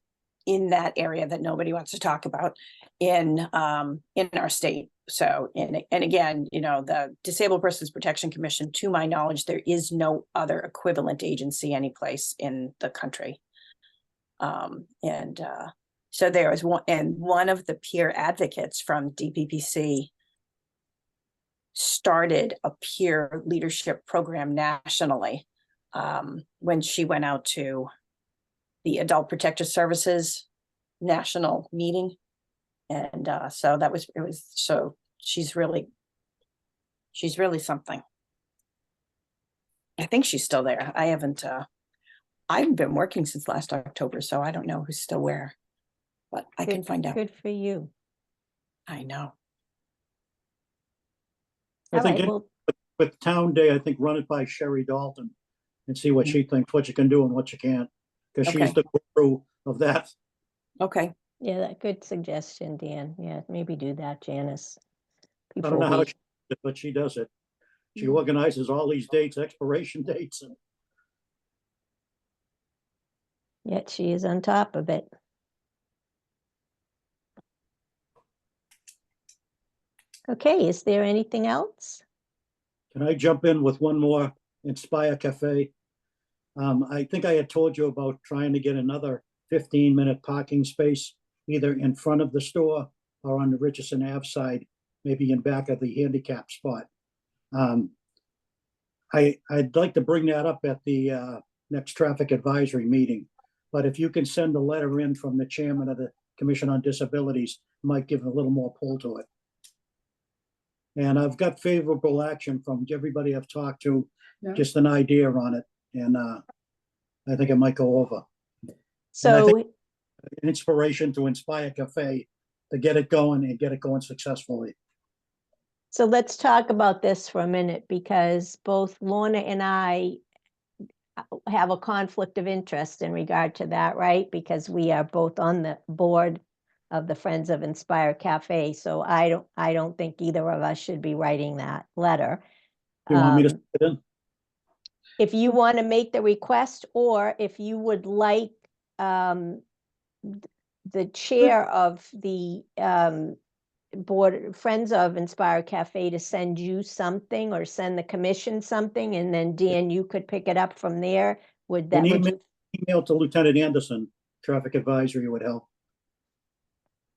in that area that nobody wants to talk about in our state. So, and again, the Disabled Persons Protection Commission, to my knowledge, there is no other equivalent agency anyplace in the country. So there is one of the peer advocates from DPPC started a peer leadership program nationally when she went out to the Adult Protective Services national meeting. And so she's really something. I think she's still there. I haven't been working since last October, so I don't know who's still where, but I can find out. Good for you. I know. I All think right, well, with Town Day, I think run it by Sherry Dalton and see what she thinks, what you can do and what you can't, because she's the guru of that. Okay. yeah, that good suggestion, Dan. Yeah, maybe do that, Janice. I don't know how Before she does it, but she does it. She organizes all these dates, expiration dates, and yet she is on top of it. Okay, is there anything else? can I jump in with one more? Inspire Cafe. I think I had told you about trying to get another 15-minute parking space, either in front of the store or on the Richardson Ave side, maybe in back of the handicap spot. I'd like to bring that up at the next traffic advisory meeting. But if you can send a letter in from the chairman of the Commission on Disabilities, might give a little more pull to it. And I've got favorable action from everybody I've talked to, Yeah. just an idea on it. And I think it might go over. So, An inspiration to Inspire Cafe to get it going and get it going successfully. so let's talk about this for a minute, because both Lorna and I have a conflict of interest in regard to that, right? Because we are both on the board of the Friends of Inspire Cafe, so I don't think either of us should be writing that letter. You want me to sit in? If you want to make the request, or if you would like the chair of the board, Friends of Inspire Cafe, to send you something, or send the commission something, and then Dan, you could pick it up from there. Would that, would you? Email to Lieutenant Anderson, traffic advisory would help.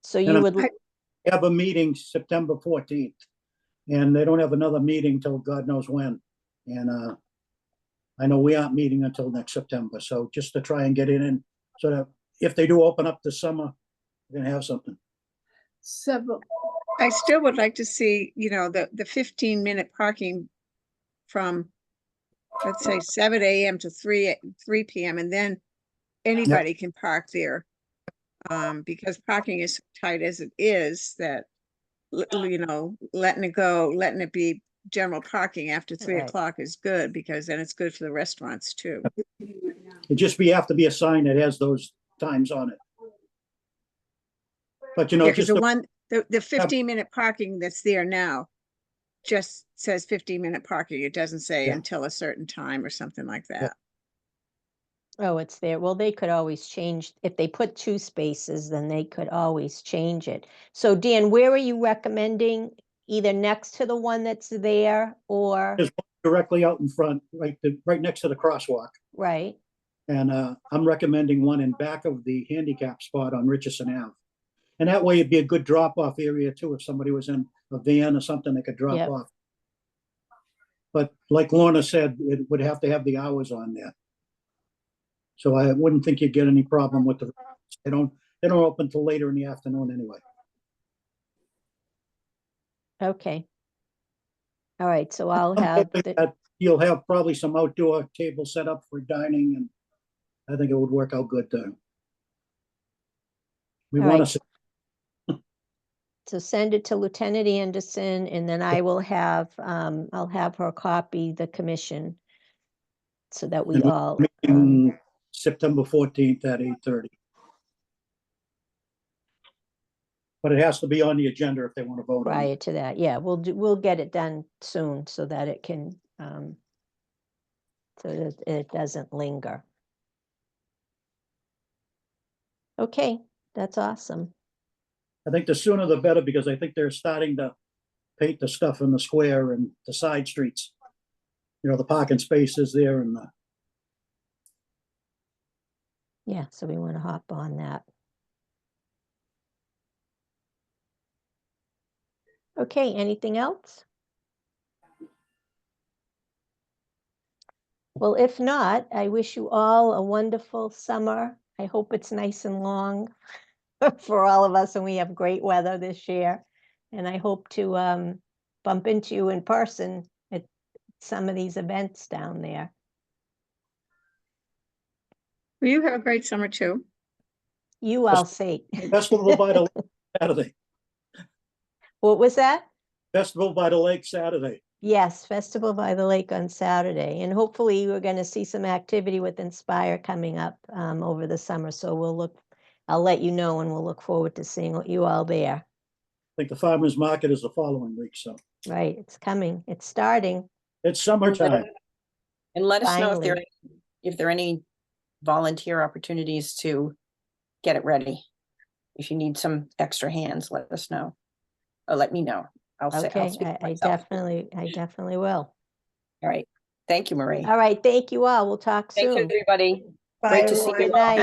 So you And would, have a meeting September 14th, and they don't have another meeting till God knows when. And I know we aren't meeting until next September, so just to try and get it in, so that if they do open up this summer, we're gonna have something. Several. I still would like to see, you know, the 15-minute parking from, let's say, 7 AM to 3 PM, and then anybody can park there. Because parking is so tight as it is, that, you know, letting it be general parking after 3 Right. o'clock is good, because then it's good for the restaurants too. Have to be a sign that has those times on it. But you know, Yeah, because just the 15-minute parking that's there now just says 15-minute parking. It doesn't say Yeah. until a certain time or something like that. oh, it's there. Well, they could always change, if they put 2 spaces, then they could always change it. So Dan, where are you recommending? Either next to the one that's there, or, There's directly out in front, right next to the crosswalk. right? And I'm recommending one in back of the handicap spot on Richardson Ave. And that way it'd be a good drop-off area too. If somebody was in a van or something, they could drop Yep. off. But like Lorna said, it would have to have the hours on there. So I wouldn't think you'd get any problem with they don't open till later in the afternoon anyway. Okay. All right, so I'll have, You'll have probably some outdoor tables set up for dining, and I think it would work out good there. We All want right. to, so send it to Lieutenant Anderson, and then I will have, I'll have her copy the commission, so that we And all, September 14th at 8:30. But it has to be on the agenda if they want to vote on prior it. to that, yeah, we'll get it done soon, so that it can, so that it doesn't linger. Okay, that's awesome. I think the sooner the better, because I think they're starting to paint the stuff in the square and the side streets. You know, the parking spaces there and Yeah, so we want to hop on that. Okay, anything else? Well, if not, I wish you all a wonderful summer. I hope it's nice and long for all of us, and we have great weather this year. And I hope to bump into you in person at some of these events down there. Well, you have a great summer too. You all see. Festival by the Lake Saturday. What was that? Festival by the Lake Saturday. Yes, Festival by the Lake on Saturday, and hopefully we're going to see some activity with Inspire coming up over the summer. So I'll let you know, and we'll look forward to seeing you all there. I think the farmers market is the following week, so Right, it's coming. It's starting. it's summertime. And let us know Finally. if there are any volunteer opportunities to get it ready. If you need some extra hands, let us know. Or let me know. I'll Okay, speak for I myself. definitely will. All right. Thank you, Marie. All right, thank you all. We'll talk Thanks, soon. everybody. Bye, Great to see everyone. you Good all. night.